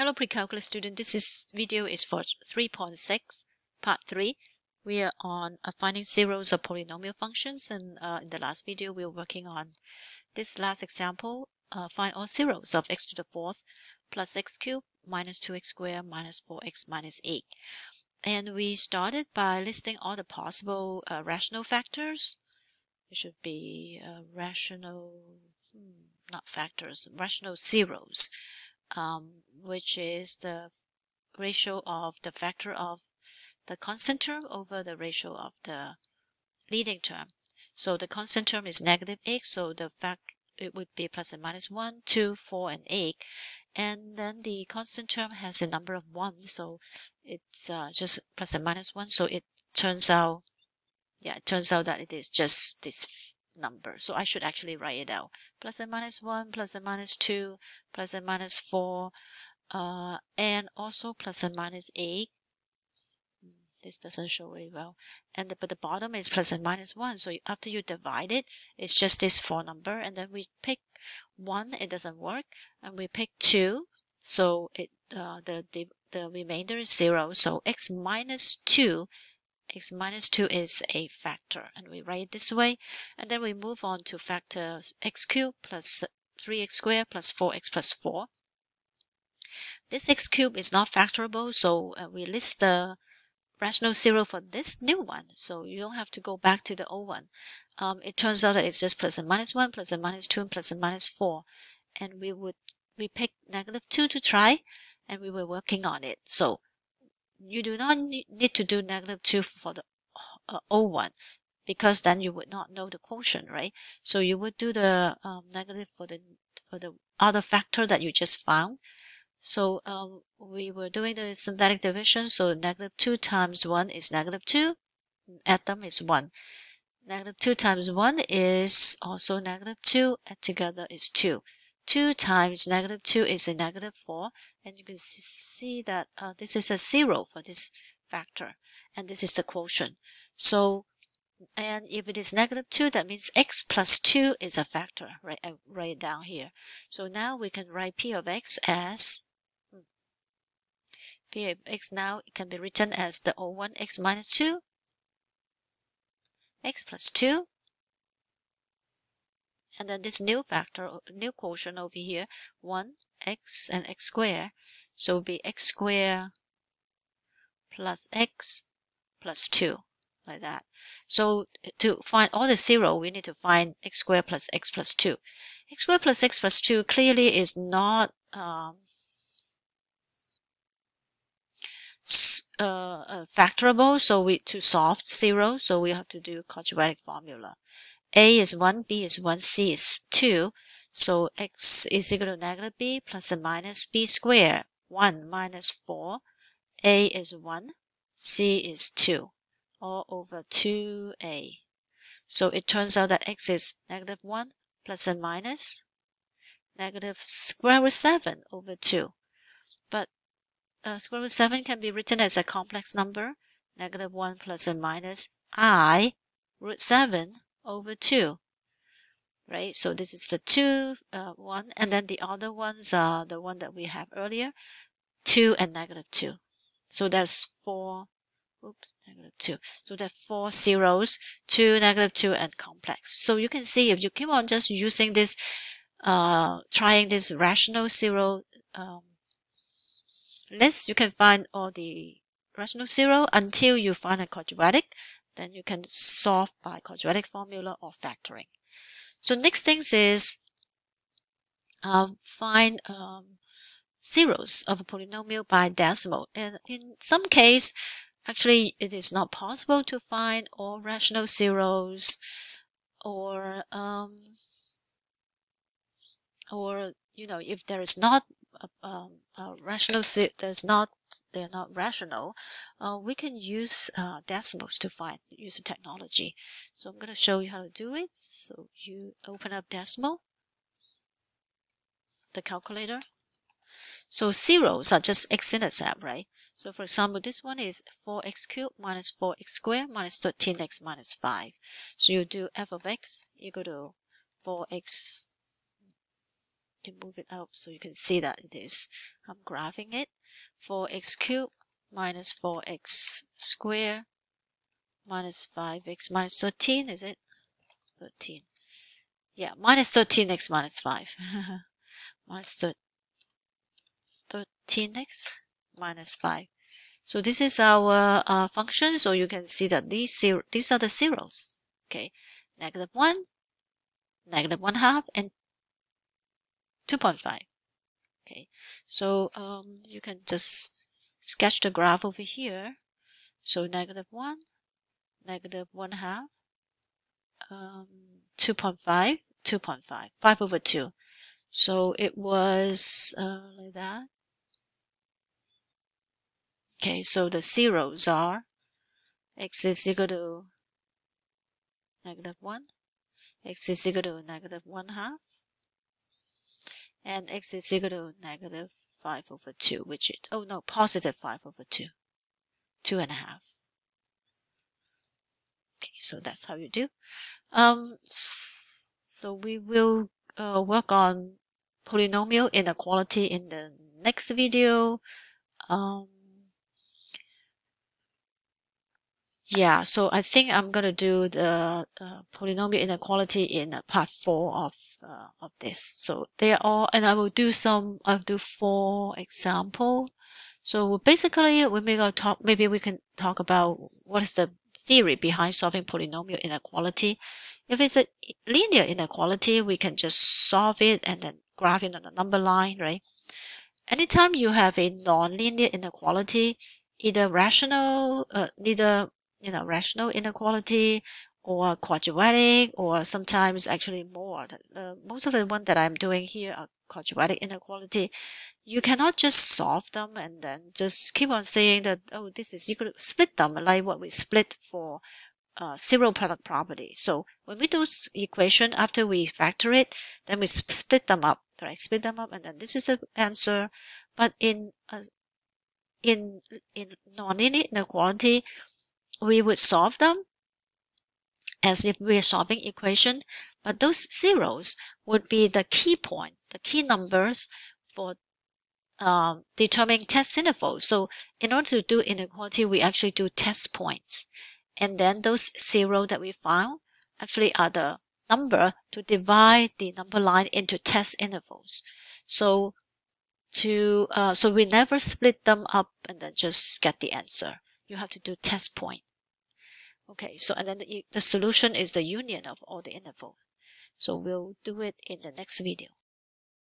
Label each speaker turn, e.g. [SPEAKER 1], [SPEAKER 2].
[SPEAKER 1] Hello Precalculus student, this video is for 3.6 part 3. We are on finding zeros of polynomial functions, and in the last video we were working on this last example, find all zeros of x to the fourth plus x cubed minus 2x squared minus 4x minus 8. And we started by listing all the possible rational factors. It should be rational zeros. Which is the ratio of the factor of the constant term over the ratio of the leading term. So the constant term is negative x, so it would be plus and minus 1, 2, 4, and 8. And then the constant term has a number of 1, so it's just plus and minus 1. So it turns out that it is just this number. So I should actually write it out. Plus and minus 1, plus and minus 2, plus and minus 4, and also plus and minus 8. This doesn't show very well. But the bottom is plus and minus 1. So after you divide it, it's just this 4 number. And then we pick 1, it doesn't work. And we pick 2, so the remainder is 0. So x minus 2 is a factor. And we write it this way. And then we move on to factor x cubed plus 3x squared plus 4x plus 4. This x cubed is not factorable, so we list the rational zero for this new one. So you don't have to go back to the old one. It turns out that it's just plus and minus 1, plus and minus 2, and plus and minus 4. And we picked negative 2 to try, and we were working on it. So you do not need to do negative 2 for the old one, because then you would not know the quotient, right? So you would do the negative for the other factor that you just found. So we were doing the synthetic division, so negative 2 times 1 is negative 2. Add them is 1. Negative 2 times 1 is also negative 2. Add together is 2. 2 times negative 2 is a negative 4. And you can see that this is a 0 for this factor. And this is the quotient. So, and if it is negative 2, that means x plus 2 is a factor. Right? I write it down here. So now we can write p of x as p of x. Now it can be written as the old one, x minus 2, x plus 2, and then this new factor, new quotient over here, 1, x and x squared. So it will be x squared plus x plus 2, like that. So to find all the zero, we need to find x squared plus x plus 2. X squared plus x plus 2 clearly is not factorable, so to solve 0, so we have to do quadratic formula. A is 1, B is 1, C is 2. So x is equal to negative b plus or minus b squared. 1 minus 4. A is 1, C is 2, all over 2a. So it turns out that x is negative 1 plus or minus negative square root 7 over 2. But square root 7 can be written as a complex number, negative 1 plus or minus I root 7 over 2, right? So this is the 2, 1, and then the other ones are the one that we have earlier, 2 and negative 2. So that's 4, negative 2. So there are 4 zeros, 2, negative 2, and complex. So you can see if you keep on just using this, trying this rational zero list, you can find all the rational zero until you find a quadratic. Then you can solve by quadratic formula or factoring. So next thing is find zeros of a polynomial by decimal. And in some case, actually, it is not possible to find all rational zeros, or you know, if there is not rational, they're not rational, we can use decimals to use the technology. So I'm going to show you how to do it. So you open up decimal, the calculator. So zeros are just x-intercept, right? So for example, this one is 4x cubed minus 4x squared minus 13x minus 5. So you do f of x equal to 4x can move it out so you can see that it is. I'm graphing it. 4x cubed minus 4x squared minus 5x minus 13, is it? 13. Yeah, minus 13x minus 5. Minus 13x minus 5. So this is our function. So you can see that these are the zeros. Okay, -1, -1/2, and 2.5. Okay, so you can just sketch the graph over here. So -1, -1/2, 2.5, 2.5, 5/2. So it was like that. Okay, so the zeros are x is equal to -1, x is equal to -1/2, and x is equal to -5/2, which is, oh no, positive 5/2, 2.5. Okay, so that's how you do. So we will work on polynomial inequality in the next video. Yeah, so I think I'm gonna do the polynomial inequality in part 4 of this. So they are all, and I'll do 4 example. So basically, maybe we can talk about what is the theory behind solving polynomial inequality. If it's a linear inequality, we can just solve it and then graph it on the number line, right? Anytime you have a nonlinear inequality, either rational inequality or quadratic, or sometimes actually more. Most of the ones that I'm doing here are quadratic inequality. You cannot just solve them and then just keep on saying that, oh, this is equal to split them, like what we split for zero product property. So when we do equation, after we factor it, then we split them up, right? Split them up, and then this is the answer. But in nonlinear inequality, we would solve them as if we are solving equation, but those zeros would be the key point, the key numbers for determining test intervals. So in order to do inequality, we actually do test points. And then those zero that we found actually are the number to divide the number line into test intervals. So so we never split them up and then just get the answer. You have to do test point. Okay, so and then the solution is the union of all the intervals. So we'll do it in the next video.